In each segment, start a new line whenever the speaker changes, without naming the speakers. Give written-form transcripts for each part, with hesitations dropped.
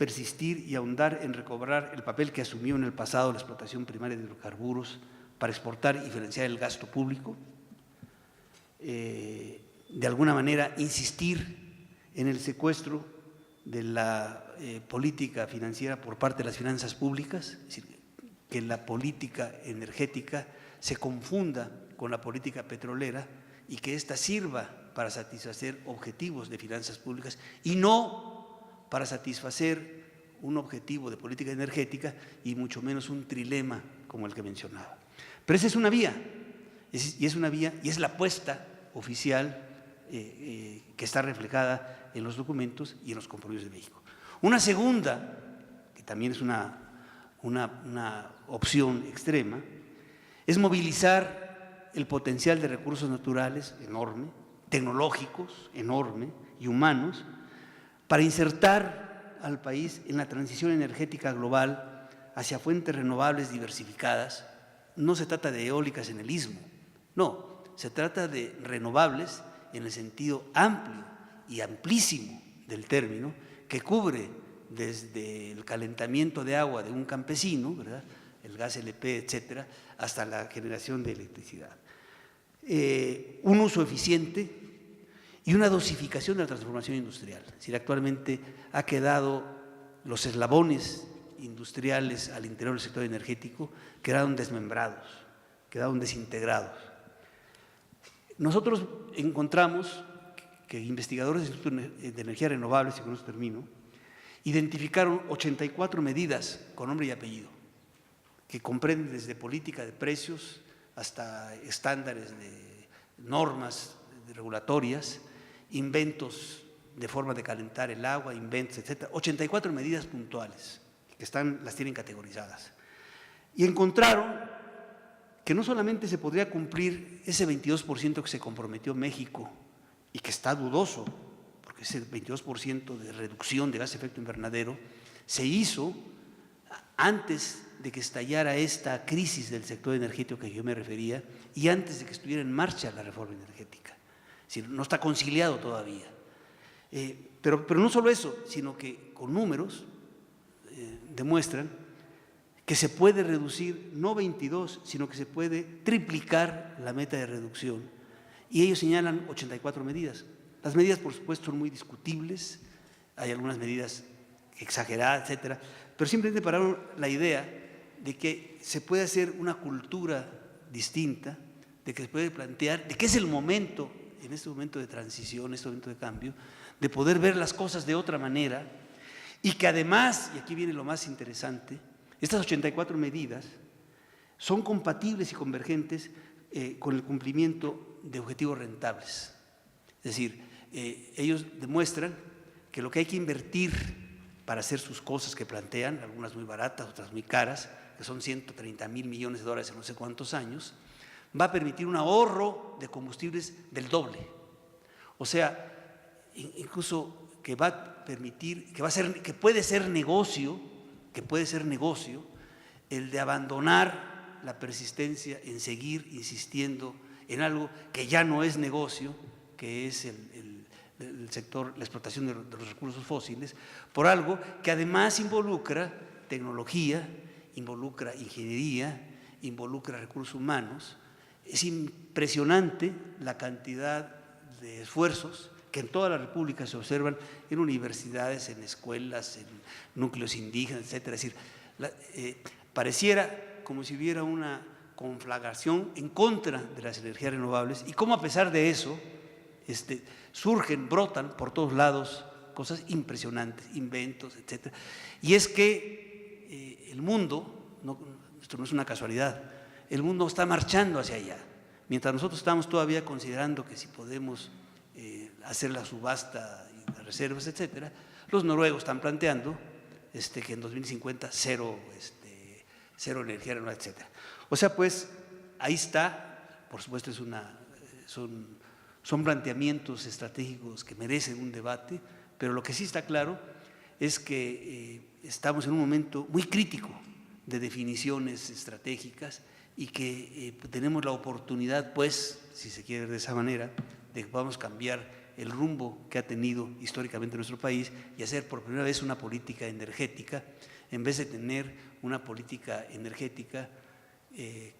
persistir y ahondar en recobrar el papel que asumió en el pasado la explotación primaria de hidrocarburos para exportar y financiar el gasto público. De alguna manera, insistir en el secuestro de la política financiera por parte de las finanzas públicas, es decir, que la política energética se confunda con la política petrolera y que ésta sirva para satisfacer objetivos de finanzas públicas y no para satisfacer un objetivo de política energética y mucho menos un trilema como el que mencionaba. Pero esa es una vía, y es la apuesta oficial que está reflejada en los documentos y en los compromisos de México. Una segunda, que también es una opción extrema, es movilizar el potencial de recursos naturales enorme, tecnológicos enorme y humanos, para insertar al país en la transición energética global hacia fuentes renovables diversificadas. No se trata de eólicas en el istmo, no, se trata de renovables en el sentido amplio y amplísimo del término, que cubre desde el calentamiento de agua de un campesino, ¿verdad?, el gas LP, etcétera, hasta la generación de electricidad. Un uso eficiente y una dosificación de la transformación industrial. Es decir, actualmente ha quedado los eslabones industriales al interior del sector energético, quedaron desmembrados, quedaron desintegrados. Nosotros encontramos que investigadores del Instituto de Energías Renovables, y con eso termino, identificaron 84 medidas con nombre y apellido, que comprenden desde política de precios hasta estándares de normas regulatorias, inventos de forma de calentar el agua, inventos, etcétera. 84 medidas puntuales que las tienen categorizadas. Y encontraron que no solamente se podría cumplir ese 22% que se comprometió México y que está dudoso, porque ese 22% de reducción de gas de efecto invernadero se hizo antes de que estallara esta crisis del sector energético que yo me refería y antes de que estuviera en marcha la reforma energética. Es decir, no está conciliado todavía. Pero no solo eso, sino que con números demuestran que se puede reducir no 22, sino que se puede triplicar la meta de reducción. Y ellos señalan 84 medidas. Las medidas, por supuesto, son muy discutibles, hay algunas medidas exageradas, etcétera, pero simplemente pararon la idea de que se puede hacer una cultura distinta, de que se puede plantear, de que es el momento, en este momento de transición, en este momento de cambio, de poder ver las cosas de otra manera y que además, y aquí viene lo más interesante, estas 84 medidas son compatibles y convergentes con el cumplimiento de objetivos rentables. Es decir, ellos demuestran que lo que hay que invertir para hacer sus cosas que plantean, algunas muy baratas, otras muy caras, que son 130,000 millones de dólares en no sé cuántos años, va a permitir un ahorro de combustibles del doble. O sea, incluso que va a permitir, que puede ser negocio el de abandonar la persistencia en seguir insistiendo en algo que ya no es negocio, que es el sector, la explotación de los recursos fósiles, por algo que además involucra tecnología, involucra ingeniería, involucra recursos humanos. Es impresionante la cantidad de esfuerzos que en toda la República se observan en universidades, en escuelas, en núcleos indígenas, etcétera. Es decir, pareciera como si hubiera una conflagración en contra de las energías renovables y cómo a pesar de eso surgen, brotan por todos lados cosas impresionantes, inventos, etcétera. Y es que el mundo, esto no es una casualidad, el mundo está marchando hacia allá. Mientras nosotros estamos todavía considerando que si podemos hacer la subasta y las reservas, etcétera, los noruegos están planteando que en 2050 cero energía renovable, etcétera. O sea, pues ahí está, por supuesto son planteamientos estratégicos que merecen un debate, pero lo que sí está claro es que estamos en un momento muy crítico de definiciones estratégicas y que tenemos la oportunidad, pues, si se quiere ver de esa manera, de que podamos cambiar el rumbo que ha tenido históricamente nuestro país y hacer por primera vez una política energética, en vez de tener una política energética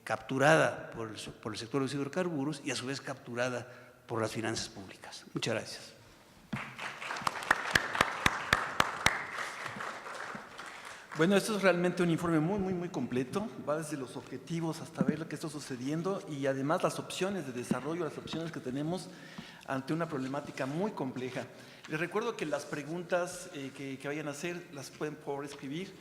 capturada por el sector de los hidrocarburos y a su vez capturada por las finanzas públicas. Muchas gracias.
Bueno, esto es realmente un informe muy completo, va desde los objetivos hasta ver lo que está sucediendo y además las opciones de desarrollo, las opciones que tenemos ante una problemática muy compleja. Les recuerdo que las preguntas que vayan a hacer las pueden por escribir.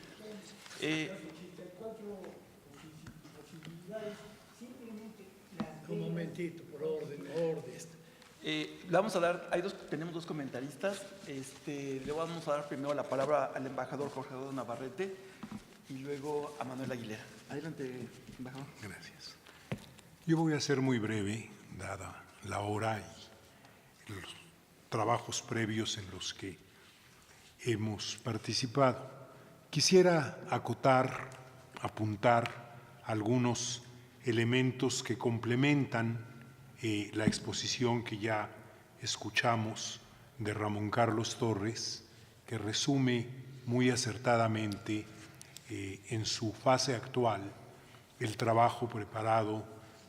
Un momentito, por orden.
Le vamos a dar, tenemos dos comentaristas, le vamos a dar primero la palabra al embajador Jorge Eduardo Navarrete y luego a Manuel Aguilera. Adelante, embajador.
Gracias. Yo voy a ser muy breve, dada la hora y los trabajos previos en los que hemos participado. Quisiera acotar, apuntar algunos elementos que complementan la exposición que ya escuchamos de Ramón Carlos Torres, que resume muy acertadamente en su fase actual el trabajo preparado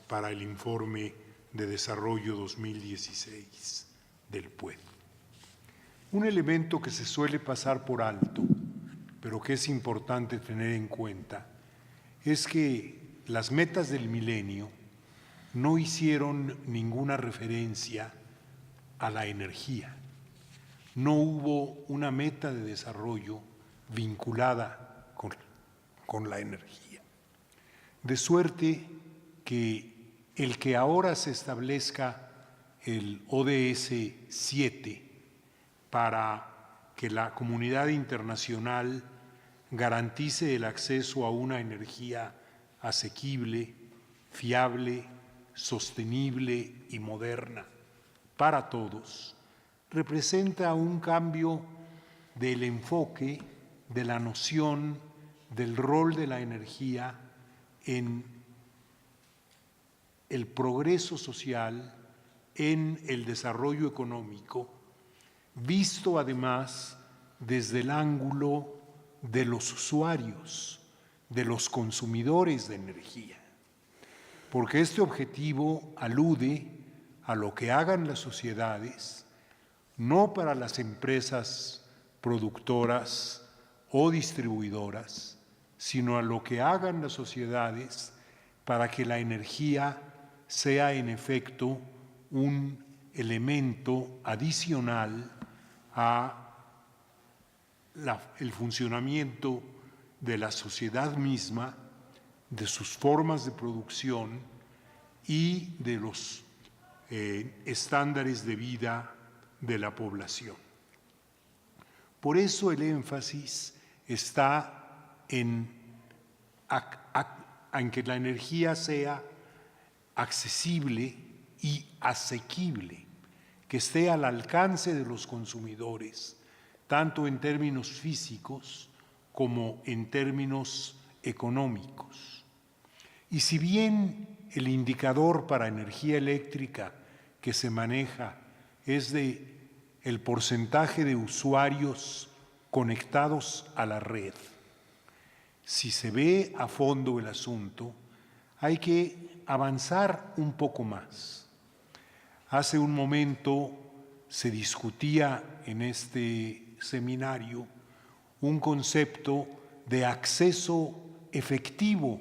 para el informe de desarrollo 2016 del PUED. Un elemento que se suele pasar por alto, pero que es importante tener en cuenta, es que las metas del milenio no hicieron ninguna referencia a la energía. No hubo una meta de desarrollo vinculada con la energía. De suerte que el que ahora se establezca el ODS 7 para que la comunidad internacional garantice el acceso a una energía asequible, fiable, sostenible y moderna para todos, representa un cambio del enfoque, de la noción, del rol de la energía en el progreso social, en el desarrollo económico, visto además desde el ángulo de los usuarios, de los consumidores de energía. Porque este objetivo alude a lo que hagan las sociedades, no para las empresas productoras o distribuidoras, sino a lo que hagan las sociedades para que la energía sea en efecto un elemento adicional a el funcionamiento de la sociedad misma, de sus formas de producción y de los estándares de vida de la población. Por eso el énfasis está en que la energía sea accesible y asequible, que esté al alcance de los consumidores, tanto en términos físicos como en términos económicos. Y si bien el indicador para energía eléctrica que se maneja es de el porcentaje de usuarios conectados a la red, si se ve a fondo el asunto, hay que avanzar un poco más. Hace un momento se discutía en este seminario un concepto de acceso efectivo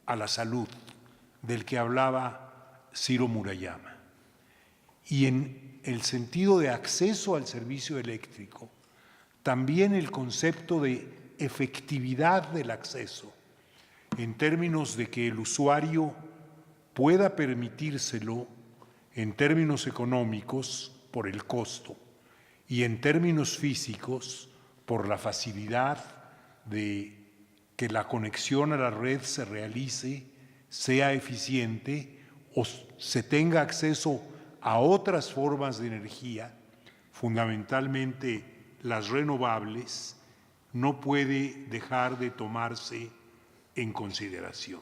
a la salud, del que hablaba Ciro Murayama. Y en el sentido de acceso al servicio eléctrico, también el concepto de efectividad del acceso, en términos de que el usuario pueda permitírselo en términos económicos por el costo y en términos físicos por la facilidad de que la conexión a la red se realice, sea eficiente o se tenga acceso a otras formas de energía, fundamentalmente las renovables, no puede dejar de tomarse en consideración.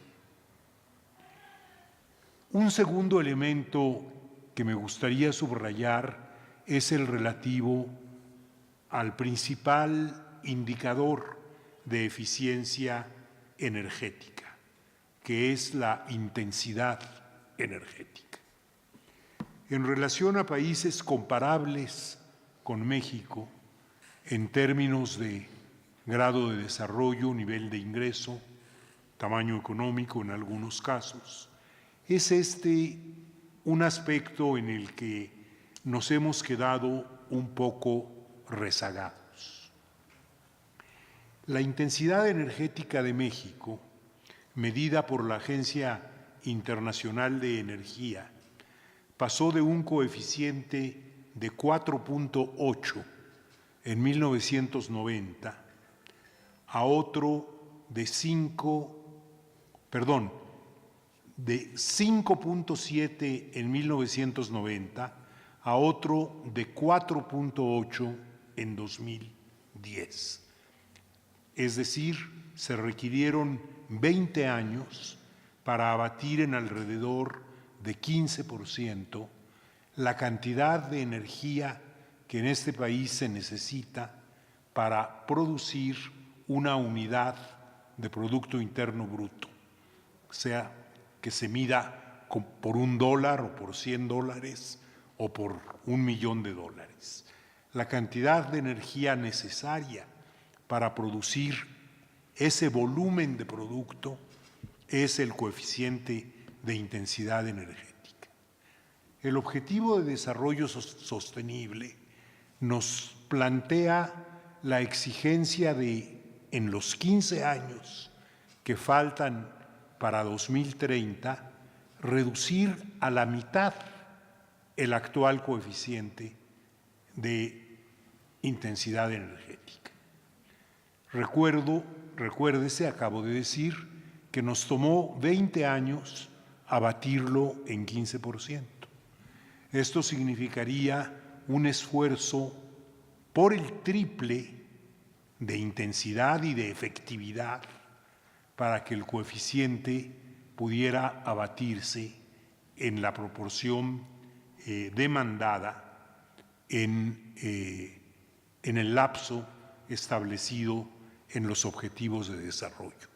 Un segundo elemento que me gustaría subrayar es el relativo al principal indicador de eficiencia energética, que es la intensidad energética. En relación a países comparables con México, en términos de grado de desarrollo, nivel de ingreso, tamaño económico en algunos casos, es este un aspecto en el que nos hemos quedado un poco rezagados. La intensidad energética de México, medida por la Agencia Internacional de Energía, pasó de un coeficiente de 4.8 en 1990 a otro de 5.7 en 1990 a otro de 4.8 en 2010. Es decir, se requirieron 20 años para abatir en alrededor de 15% la cantidad de energía que en este país se necesita para producir una unidad de Producto Interno Bruto, sea que se mida por $1 o por $100 o por $1.000.000. La cantidad de energía necesaria para producir ese volumen de producto es el coeficiente de intensidad energética. El Objetivo de Desarrollo Sostenible nos plantea la exigencia de, en los 15 años que faltan para 2030, reducir a la mitad el actual coeficiente de intensidad energética. Recuérdese, acabo de decir, que nos tomó 20 años abatirlo en 15%. Esto significaría un esfuerzo por el triple de intensidad y de efectividad para que el coeficiente pudiera abatirse en la proporción demandada en el lapso establecido en los objetivos de desarrollo.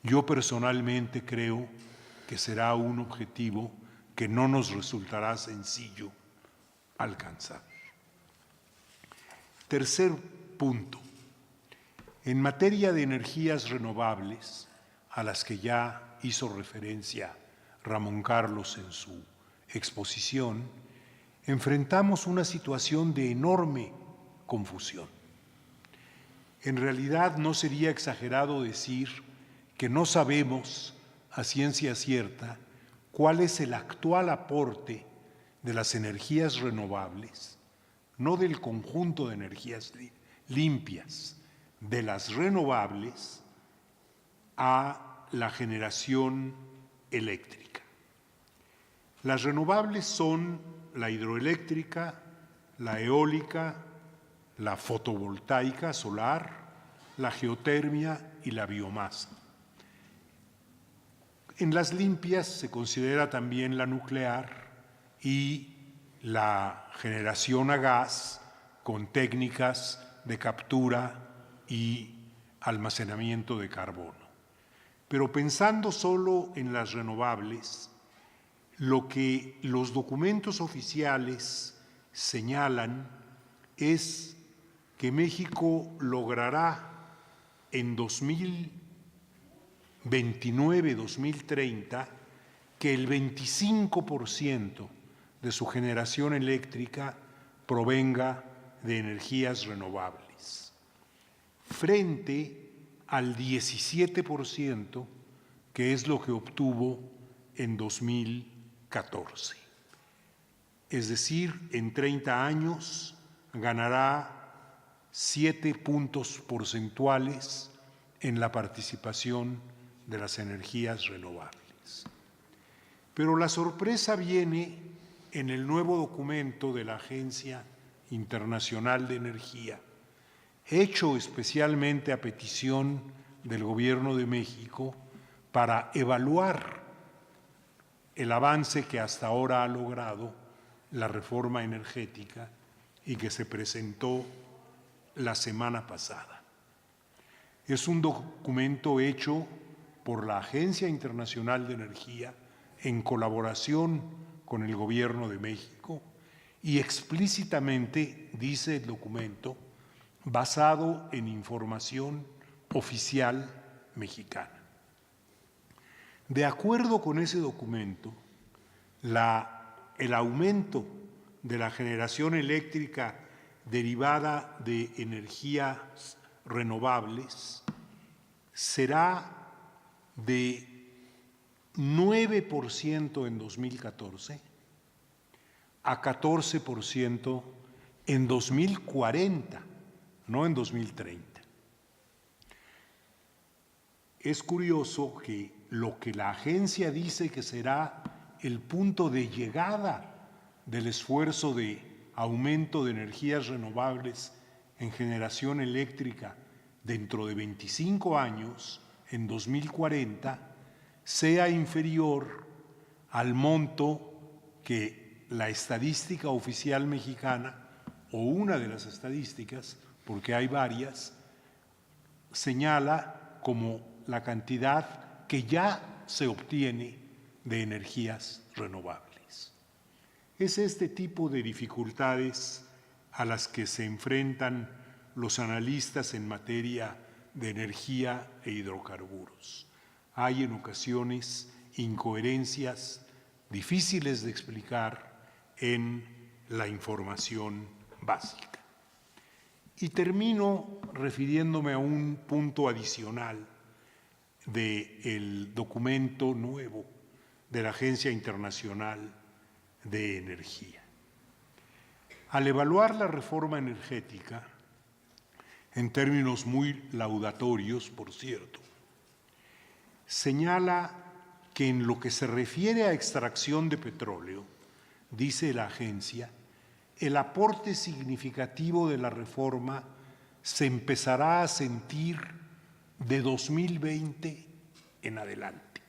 Yo personalmente creo que será un objetivo que no nos resultará sencillo alcanzar. Tercer punto. En materia de energías renovables, a las que ya hizo referencia Ramón Carlos en su exposición, enfrentamos una situación de enorme confusión. En realidad no sería exagerado decir que no sabemos a ciencia cierta cuál es el actual aporte de las energías renovables, no del conjunto de energías limpias, de las renovables a la generación eléctrica. Las renovables son la hidroeléctrica, la eólica, la fotovoltaica solar, la geotermia y la biomasa. En las limpias se considera también la nuclear y la generación a gas con técnicas de captura y almacenamiento de carbono. Pero pensando solo en las renovables, lo que los documentos oficiales señalan es que México logrará en 2029-2030 que el 25% de su generación eléctrica provenga de energías renovables, frente al 17% que es lo que obtuvo en 2014. Es decir, en 30 años ganará 7 puntos porcentuales en la participación de las energías renovables. Pero la sorpresa viene en el nuevo documento de la Agencia Internacional de Energía, hecho especialmente a petición del Gobierno de México para evaluar el avance que hasta ahora ha logrado la reforma energética y que se presentó la semana pasada. Es un documento hecho por la Agencia Internacional de Energía en colaboración con el Gobierno de México y explícitamente, dice el documento, basado en información oficial mexicana. De acuerdo con ese documento, el aumento de la generación eléctrica derivada de energías renovables será de 9% en 2014 a 14% en 2040, no en 2030. Es curioso que lo que la agencia dice que será el punto de llegada del esfuerzo de aumento de energías renovables en generación eléctrica dentro de 25 años, en 2040, sea inferior al monto que la estadística oficial mexicana, o una de las estadísticas, porque hay varias, señala como la cantidad que ya se obtiene de energías renovables. Es este tipo de dificultades a las que se enfrentan los analistas en materia de energía e hidrocarburos. Hay en ocasiones incoherencias difíciles de explicar en la información básica. Y termino refiriéndome a un punto adicional del documento nuevo de la Agencia Internacional de Energía. Al evaluar la reforma energética, en términos muy laudatorios, por cierto, señala que en lo que se refiere a extracción de petróleo, dice la agencia, el aporte significativo de la reforma se empezará a sentir de 2020 en adelante.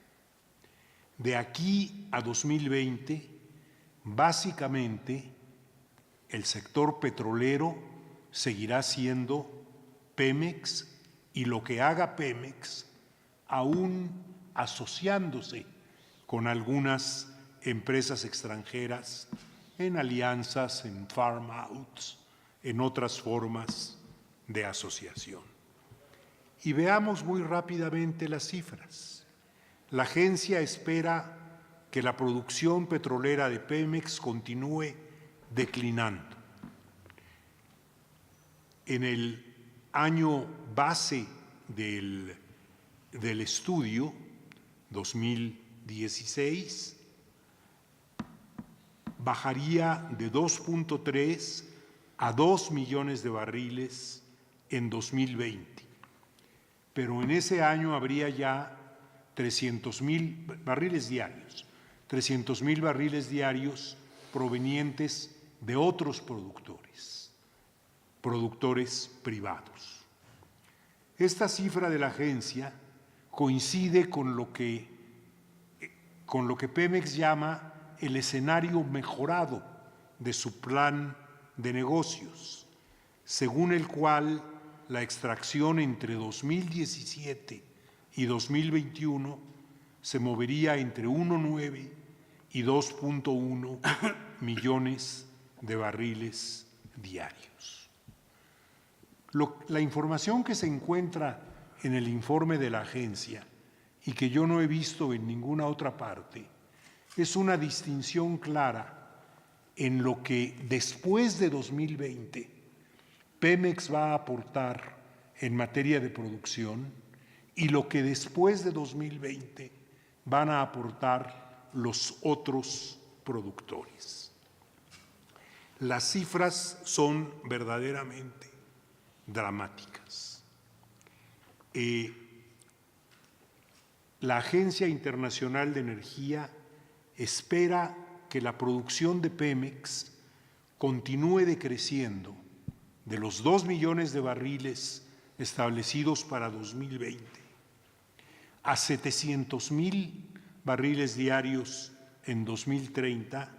De aquí a 2020, básicamente, el sector petrolero seguirá siendo Pemex y lo que haga Pemex, aún asociándose con algunas empresas extranjeras en alianzas, en farm outs, en otras formas de asociación. Y veamos muy rápidamente las cifras. La agencia espera que la producción petrolera de Pemex continúe declinando. En el año base del estudio, 2016, bajaría de 2.3 a 2 millones de barriles en 2020. Pero en ese año habría ya 300,000 barriles diarios, 300,000 barriles diarios provenientes de otros productores privados. Esta cifra de la agencia coincide con lo que Pemex llama el escenario mejorado de su plan de negocios, según el cual la extracción entre 2017 y 2021 se movería entre 1,9 y 2.1 millones de barriles diarios. La información que se encuentra en el informe de la agencia y que yo no he visto en ninguna otra parte es una distinción clara en lo que después de 2020 Pemex va a aportar en materia de producción y lo que después de 2020 van a aportar los otros productores. Las cifras son verdaderamente dramáticas. La Agencia Internacional de Energía espera que la producción de Pemex continúe decreciendo de los 2 millones de barriles establecidos para 2020 a 700,000 barriles diarios en 2030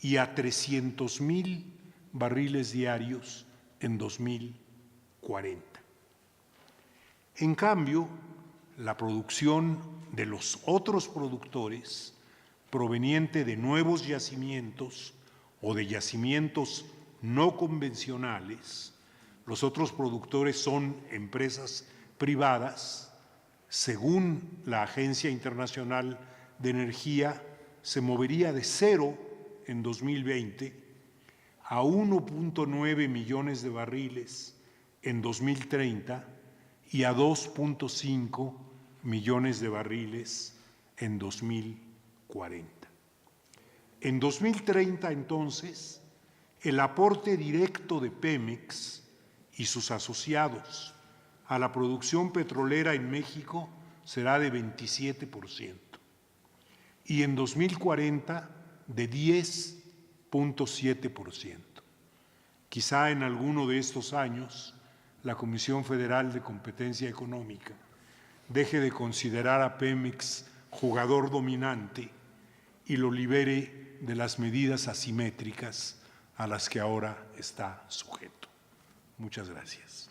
y a 300,000 barriles diarios en 2040. En cambio, la producción de los otros productores, proveniente de nuevos yacimientos o de yacimientos no convencionales, los otros productores son empresas privadas, según la Agencia Internacional de Energía, se movería de 0 en 2020 a 1.9 millones de barriles en 2030 y a 2.5 millones de barriles en 2040. En 2030, entonces, el aporte directo de Pemex y sus asociados a la producción petrolera en México será de 27% y en 2040 de 10.7%. Quizá en alguno de estos años la Comisión Federal de Competencia Económica deje de considerar a Pemex jugador dominante y lo libere de las medidas asimétricas a las que ahora está sujeto. Muchas gracias.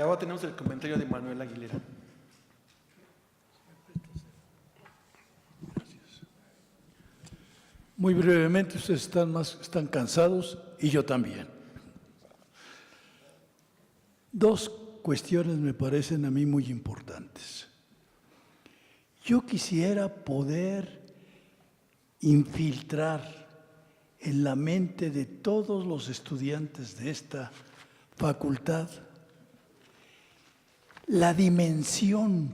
Ahora tenemos el comentario de Manuel Aguilera.
Muy brevemente, ustedes están cansados y yo también. Dos cuestiones me parecen a mí muy importantes. Yo quisiera poder infiltrar en la mente de todos los estudiantes de esta facultad la dimensión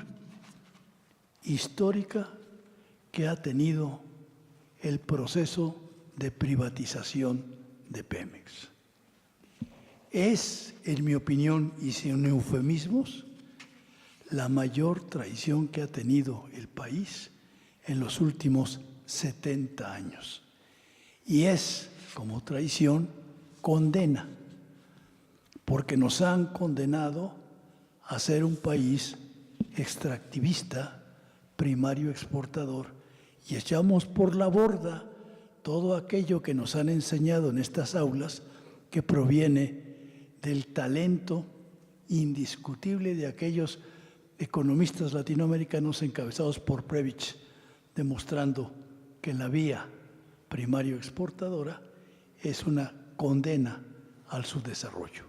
histórica que ha tenido el proceso de privatización de Pemex. Es, en mi opinión, y sin eufemismos, la mayor traición que ha tenido el país en los últimos 70 años. Y es, como traición, condena, porque nos han condenado a ser un país extractivista, primario exportador, y echamos por la borda todo aquello que nos han enseñado en estas aulas, que proviene del talento indiscutible de aquellos economistas latinoamericanos encabezados por Previch, demostrando que la vía primario exportadora es una condena al subdesarrollo.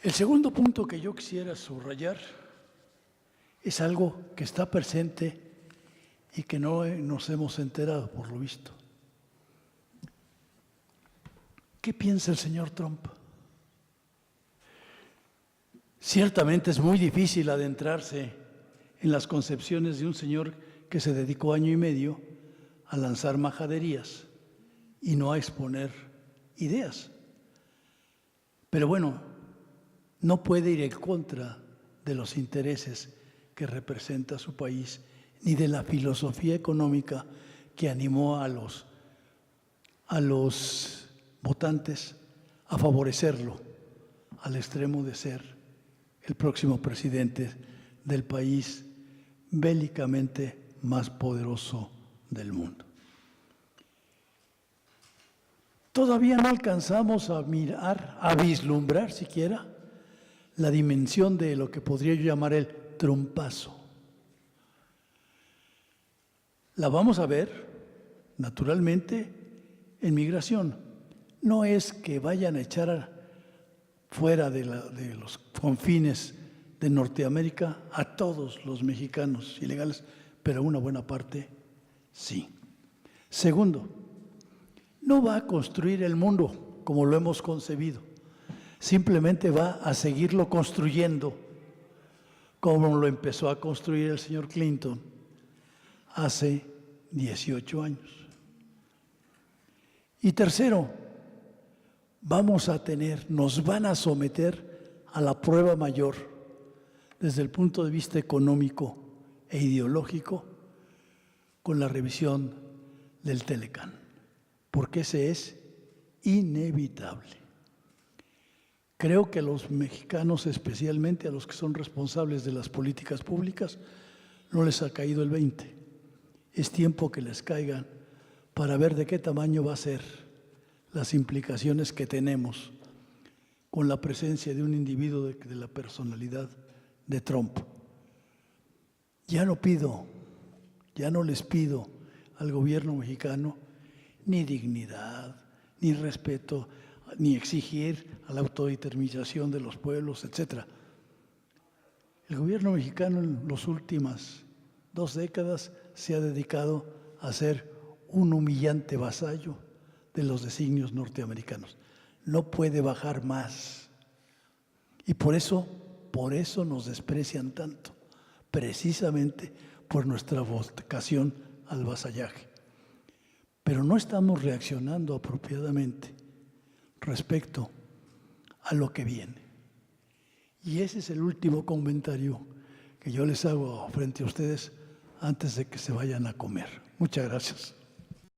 El segundo punto que yo quisiera subrayar es algo que está presente y que no nos hemos enterado, por lo visto. ¿Qué piensa el señor Trump? Ciertamente es muy difícil adentrarse en las concepciones de un señor que se dedicó año y medio a lanzar majaderías y no a exponer ideas. Pero bueno, no puede ir en contra de los intereses que representa su país, ni de la filosofía económica que animó a los votantes a favorecerlo al extremo de ser el próximo presidente del país bélicamente más poderoso del mundo. Todavía no alcanzamos a mirar, a vislumbrar siquiera la dimensión de lo que podría yo llamar el trumpazo. La vamos a ver, naturalmente, en migración. No es que vayan a echar fuera de los confines de Norteamérica a todos los mexicanos ilegales, pero una buena parte sí. Segundo, no va a construir el mundo como lo hemos concebido, simplemente va a seguirlo construyendo como lo empezó a construir el señor Clinton hace 18 años. Y tercero, nos van a someter a la prueba mayor desde el punto de vista económico e ideológico con la revisión del Telecán, porque ese es inevitable. Creo que a los mexicanos, especialmente a los que son responsables de las políticas públicas, no les ha caído el 20. Es tiempo que les caigan para ver de qué tamaño va a ser las implicaciones que tenemos con la presencia de un individuo de la personalidad de Trump. Ya no les pido al gobierno mexicano ni dignidad, ni respeto, ni exigir a la autodeterminación de los pueblos, etc. El gobierno mexicano en las últimas 2 décadas se ha dedicado a ser un humillante vasallo de los designios norteamericanos. No puede bajar más. Y por eso nos desprecian tanto, precisamente por nuestra vocación al vasallaje. Pero no estamos reaccionando apropiadamente respecto a lo que viene. Y ese es el último comentario que yo les hago frente a ustedes antes de que se vayan a comer. Muchas gracias.